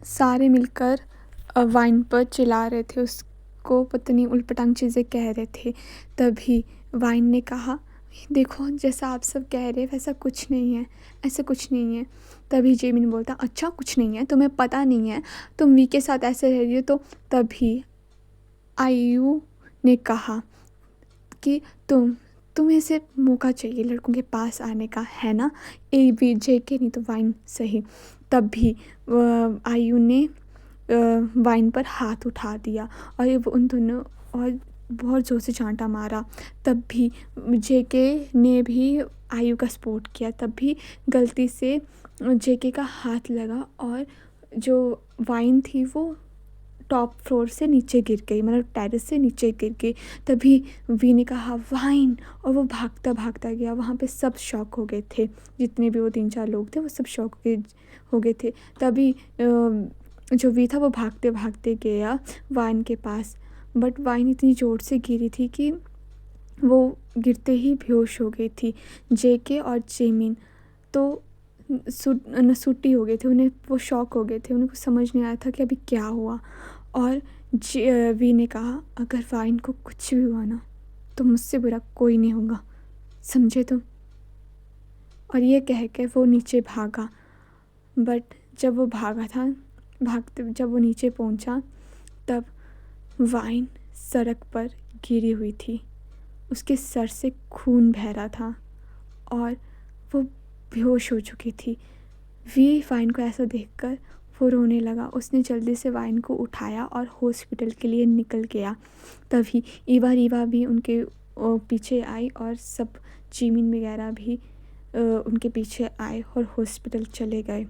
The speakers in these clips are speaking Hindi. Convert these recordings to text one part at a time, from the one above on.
सारे मिलकर वाइन पर चिल्ला रहे थे, उसको पता नहीं उलटपटांग चीज़ें कह रहे थे। तभी वाइन ने कहा, देखो जैसा आप सब कह रहे हैं वैसा कुछ नहीं है, ऐसा कुछ नहीं है। तभी जेमिन बोलता, अच्छा कुछ नहीं है, तुम्हें पता नहीं है, तुम वी के साथ ऐसे रह रही हो तो। तभी आयु ने कहा कि तुम्हें सिर्फ मौका चाहिए लड़कों के पास आने का, है ना? ए बी जे के नहीं तो वाइन सही। तभी आयु ने वाइन पर हाथ उठा दिया और ये उन दोनों और बहुत ज़ोर से चांटा मारा। तब भी जेके ने भी आयु का सपोर्ट किया। तब भी गलती से जेके का हाथ लगा और जो वाइन थी वो टॉप फ्लोर से नीचे गिर गई, मतलब टेरेस से नीचे गिर गई। तभी वी ने कहा वाइन, और वो भागता भागता गया। वहाँ पे सब शॉक हो गए थे, जितने भी वो 3-4 लोग थे वो सब शॉक हो गए थे। तभी जो वी था वो भागते भागते गया वाइन के पास, बट वाइन इतनी ज़ोर से गिरी थी कि वो गिरते ही बेहोश हो गई थी। जेके और जेमिन तो नसूटी हो गए थे, उन्हें वो शॉक हो गए थे, उन्हें कुछ समझ नहीं आया था कि अभी क्या हुआ। और वी ने कहा, अगर वाइन को कुछ भी हुआ ना तो मुझसे बुरा कोई नहीं होगा, समझे तुम? और ये कह के वो नीचे भागा। बट जब वो भागा था, भागते जब वो नीचे पहुंचा तब वाइन सड़क पर गिरी हुई थी, उसके सर से खून बह रहा था और वो बेहोश हो चुकी थी। वी वाइन को ऐसा देखकर वो रोने लगा। उसने जल्दी से वाइन को उठाया और हॉस्पिटल के लिए निकल गया। तभी रीवा भी उनके पीछे आई और सब जीमिन वगैरह भी उनके पीछे आए और हॉस्पिटल चले गए।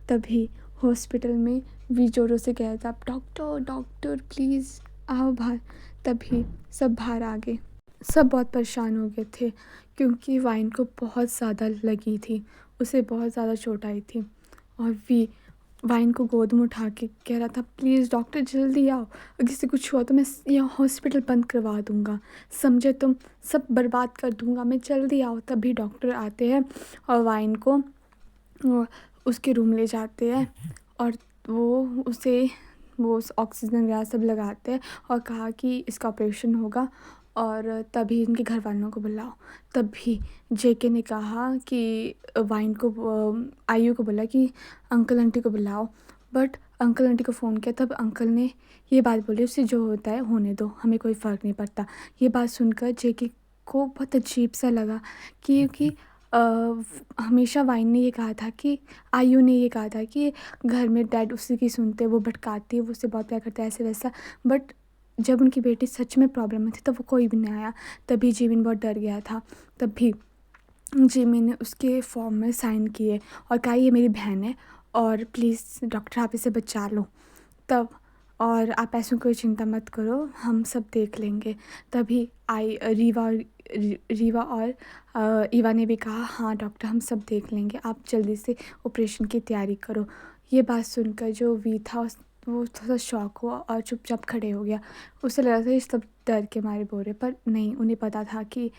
तभी हॉस्पिटल में वी जोरों से कह था, डॉक्टर डॉक्टर प्लीज़ आओ बाहर। तभी सब बाहर आ गए। सब बहुत परेशान हो गए थे क्योंकि वाइन को बहुत ज़्यादा लगी थी, उसे बहुत ज़्यादा चोट आई थी। और वी वाइन को गोद में उठा के कह रहा था, प्लीज़ डॉक्टर जल्दी आओ, अगर किसी कुछ हुआ तो मैं यहाँ हॉस्पिटल बंद करवा दूँगा, समझे तुम? सब बर्बाद कर दूँगा मैं, जल्दी आओ। तभी डॉक्टर आते हैं और वाइन को उसके रूम ले जाते हैं और वो ऑक्सीजन वगैरह सब लगाते हैं और कहा कि इसका ऑपरेशन होगा और तभी इनके घर वालों को बुलाओ। तभी जेके ने कहा कि वाइन को आयु को बोला कि अंकल आंटी को बुलाओ, बट अंकल आंटी को फ़ोन किया तब अंकल ने ये बात बोली, उससे जो होता है होने दो, हमें कोई फ़र्क नहीं पड़ता। ये बात सुनकर जेके को बहुत अजीब सा लगा क्योंकि हमेशा वाइन ने ये कहा था कि आयु ने ये कहा था कि घर में डैड उसी की सुनते, वो भटकाती है, वो उससे बहुत प्यार करता है, ऐसे वैसा। बट जब उनकी बेटी सच में प्रॉब्लम में थी तब वो कोई भी नहीं आया। तभी जिमिन बहुत डर गया था। तभी जिमिन ने उसके फॉर्म में साइन किए और कहा ये मेरी बहन है और प्लीज़ डॉक्टर आप इसे बचा लो। तब और आप ऐसों कोई चिंता मत करो, हम सब देख लेंगे। तभी रीवा और ईवा ने भी कहा, हाँ डॉक्टर हम सब देख लेंगे, आप जल्दी से ऑपरेशन की तैयारी करो। ये बात सुनकर जो वी था वो थोड़ा शॉक हुआ और चुपचाप खड़े हो गया। उसे लगा था ये सब डर के मारे बोल रहे, पर नहीं, उन्हें पता था कि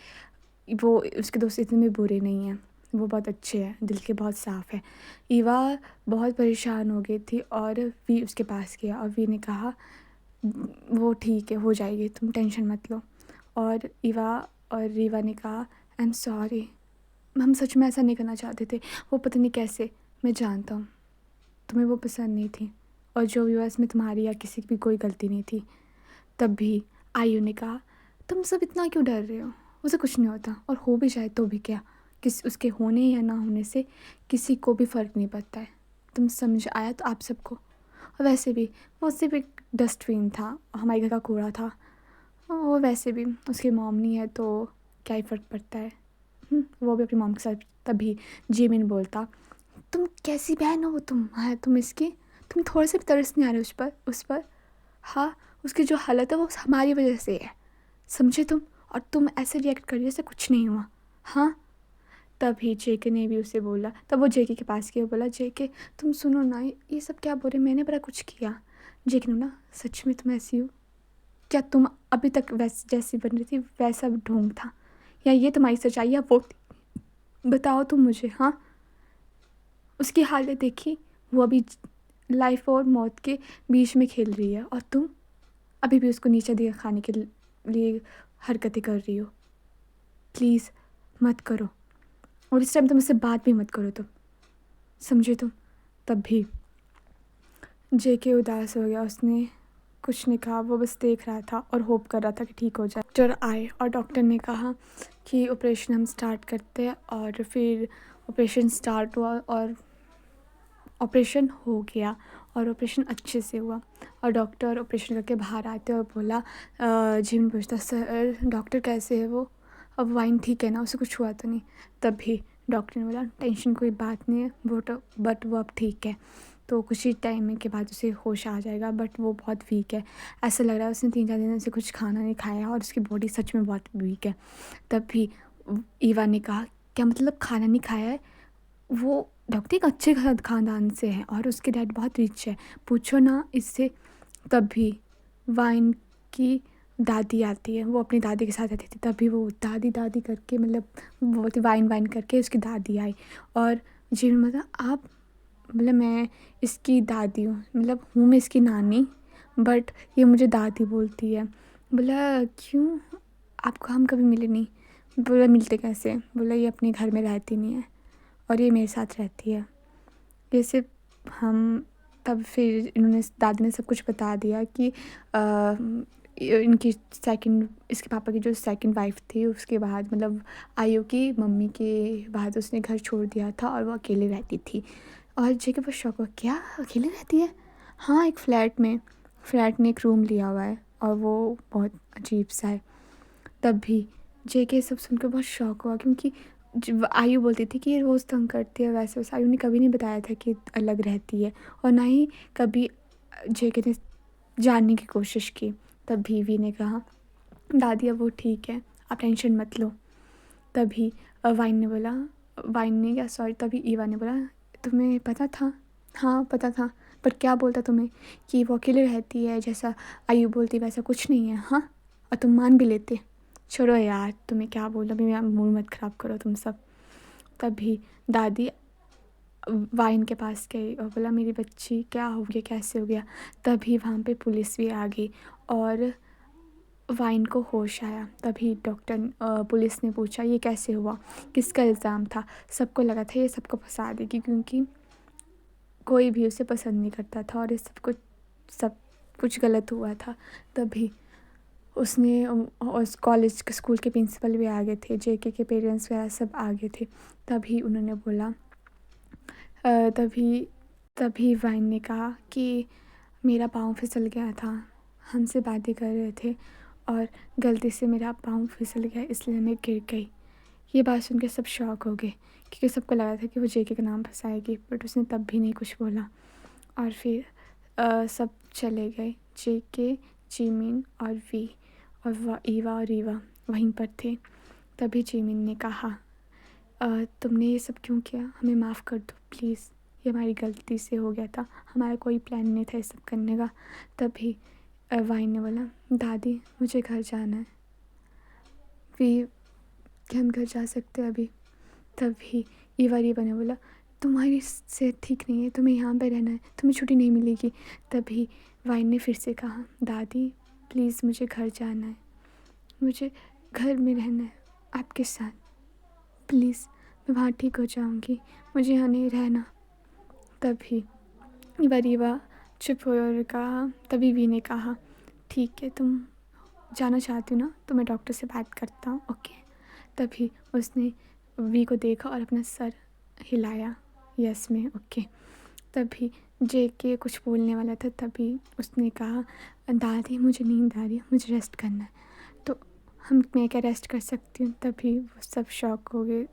वो उसके दोस्त इतने बुरे नहीं हैं, वो बहुत अच्छे हैं, दिल के बहुत साफ़ है। ईवा बहुत परेशान हो गई थी और वी उसके पास गया और वी ने कहा वो ठीक है, हो जाएगी, तुम टेंशन मत लो। और ईवा और रीवा ने कहा, आई एम सॉरी, हम सच में ऐसा नहीं करना चाहते थे, वो पता नहीं कैसे, मैं जानता हूँ तुम्हें वो पसंद नहीं थी और जो भी हुआ इसमें तुम्हारी या किसी की भी कोई गलती नहीं थी। तब भी आयु ने कहा, तुम सब इतना क्यों डर रहे हो, उसे कुछ नहीं होता और हो भी जाए तो भी क्या, उसके होने या ना होने से किसी को भी फ़र्क नहीं पड़ता है। तुम समझ आया तो आप सबको? और वैसे भी वो सिर्फ एक डस्टबिन था, हमारे घर का कूड़ा था, वो वैसे भी उसकी मॉम नहीं है तो क्या ही फ़र्क पड़ता है। वो भी अपनी मॉम के साथ। तभी जिमिन बोलता, तुम कैसी बहन हो तुम, हाँ तुम इसकी, तुम थोड़ा सा भी तरस नहीं आ रहे उस पर। हाँ, उसकी जो हालत है वो हमारी वजह से है, समझे तुम? और तुम ऐसे रिएक्ट कर रही हो जैसे कुछ नहीं हुआ। हाँ। तभी जेके ने भी उसे बोला, तब वो जेके के पास गया, बोला, जेके तुम सुनो ना, ये सब क्या बोल रहे, मैंने बड़ा कुछ किया। जेके ने बोला, सच में तुम ऐसी हो क्या? तुम अभी तक वैसे जैसी बन रही थी वैसा ढोंग था, या ये तुम्हारी सच्चाई या वो थी? बताओ तुम मुझे। हाँ, उसकी हालत देखी, वो अभी लाइफ और मौत के बीच में खेल रही है और तुम अभी भी उसको नीचे दिया खाने के लिए हरकतें कर रही हो। प्लीज़ मत करो, और इस टाइम तो मुझसे बात भी मत करो तुम, समझे तुम। तब भी जेके उदास हो गया, उसने कुछ नहीं कहा, वो बस देख रहा था और होप कर रहा था कि ठीक हो जाए। डॉक्टर आए और डॉक्टर ने कहा कि ऑपरेशन हम स्टार्ट करते हैं, और फिर ऑपरेशन स्टार्ट हुआ और ऑपरेशन हो गया और ऑपरेशन अच्छे से हुआ। और डॉक्टर ऑपरेशन करके बाहर आते और बोला, जिम पूछता, सर डॉक्टर कैसे है वो, अब वाइन ठीक है ना, उसे कुछ हुआ तो नहीं। तभी डॉक्टर ने बोला, टेंशन कोई बात नहीं है, बट वो अब ठीक है, तो कुछ ही टाइम के बाद उसे होश आ जाएगा, बट वो बहुत वीक है। ऐसा लग रहा है उसने 3-4 दिन से कुछ खाना नहीं खाया और उसकी बॉडी सच में बहुत वीक है। तब भी ईवा ने कहा, क्या मतलब खाना नहीं खाया है? वो डॉक्टर एक अच्छे ख़ानदान से है और उसके डैड बहुत रिच है, पूछो ना इससे। तब भी वाइन की दादी आती है, वो अपनी दादी के साथ रहती थी, तभी वो दादी दादी करके मतलब बोलती वाइन वाइन करके उसकी दादी आई। और जी मतलब आप, मतलब मैं इसकी दादी हूँ, मतलब हूँ मैं इसकी नानी, बट ये मुझे दादी बोलती है। बोला क्यों, आपको हम कभी मिले नहीं? बोला मिलते कैसे? बोला ये अपने घर में रहती नहीं है और ये मेरे साथ रहती है। ये सिर्फ हम, तब फिर इन्होंने, दादी ने सब कुछ बता दिया कि इनकी सेकंड, इसके पापा की जो सेकंड वाइफ थी उसके बाद, मतलब आयु की मम्मी के बाद उसने घर छोड़ दिया था और वो अकेले रहती थी। और जेके बहुत शौक हुआ, क्या अकेले रहती है? हाँ, एक फ्लैट ने एक रूम लिया हुआ है और वो बहुत अजीब सा है। तब भी जेके सब सुनकर बहुत शौक हुआ, क्योंकि आयु बोलती थी कि ये रोज़ तंग करती है, वैसे वैसे आयु ने कभी नहीं बताया था कि अलग रहती है, और ना ही कभी जेके ने जानने की कोशिश की। तब भी वी ने कहा, दादी अब वो ठीक है, आप टेंशन मत लो। तभी वाइन ने बोला, वाइन ने क्या सॉरी, तभी ईवा ने बोला, तुम्हें पता था? हाँ पता था, पर क्या बोलता तुम्हें कि वो अकेले रहती है, जैसा आयु बोलती वैसा कुछ नहीं है। हाँ, और तुम मान भी लेते। छोड़ो यार, तुम्हें क्या बोला, मेरा मूड मत ख़राब करो तुम सब। तभी दादी वाइन के पास गई और बोला, मेरी बच्ची क्या हो गया, कैसे हो गया? तभी वहाँ पे पुलिस भी आ गई और वाइन को होश आया। तभी पुलिस ने पूछा, ये कैसे हुआ, किसका इल्ज़ाम था? सबको लगा था ये सबको फंसा देगी, क्योंकि कोई भी उसे पसंद नहीं करता था और ये सब कुछ गलत हुआ था। तभी उसने उस कॉलेज के स्कूल के प्रिंसिपल भी आ गए थे, जेके के पेरेंट्स वगैरह सब आ गए थे। तभी उन्होंने बोला, तभी वाइन ने कहा कि मेरा पाँव फिसल गया था, हमसे बातें कर रहे थे और गलती से मेरा पाँव फिसल गया, इसलिए मैं गिर गई। ये बात सुन के सब शॉक हो गए, क्योंकि सबको लगा था कि वो जेके का नाम फंसाएगी, बट उसने तब भी नहीं कुछ बोला। और फिर सब चले गए, जेके, जिमिन और वी, और ईवा और रीवा वहीं पर थे। तभी जिमिन ने कहा, तुमने ये सब क्यों किया, हमें माफ़ कर दो प्लीज़, ये हमारी गलती से हो गया था, हमारा कोई प्लान नहीं था ये सब करने का। तभी वाइन ने बोला, दादी मुझे घर जाना है। वी, क्या हम घर जा सकते हैं अभी? तभी ईवा रीवा ने बोला, तुम्हारी सेहत ठीक नहीं है, तुम्हें यहाँ पे रहना है, तुम्हें छुट्टी नहीं मिलेगी। तभी वाइन ने फिर से कहा, दादी प्लीज़ मुझे घर जाना है, मुझे घर में रहना है आपके साथ, प्लीज़ मैं वहाँ ठीक हो जाऊँगी, मुझे यहाँ नहीं रहना। तभी रीवा चुप हुई और कहा, तभी वी ने कहा, ठीक है तुम जाना चाहती हो ना, तो मैं डॉक्टर से बात करता हूँ, ओके। तभी उसने वी को देखा और अपना सर हिलाया, यस में, ओके। तभी जेके कुछ बोलने वाला था, तभी उसने कहा, दादी मुझे नींद आ रही है, मुझे रेस्ट करना है। तो मैं क्या रेस्ट कर सकती हूँ? तभी वो सब शॉक हो गए,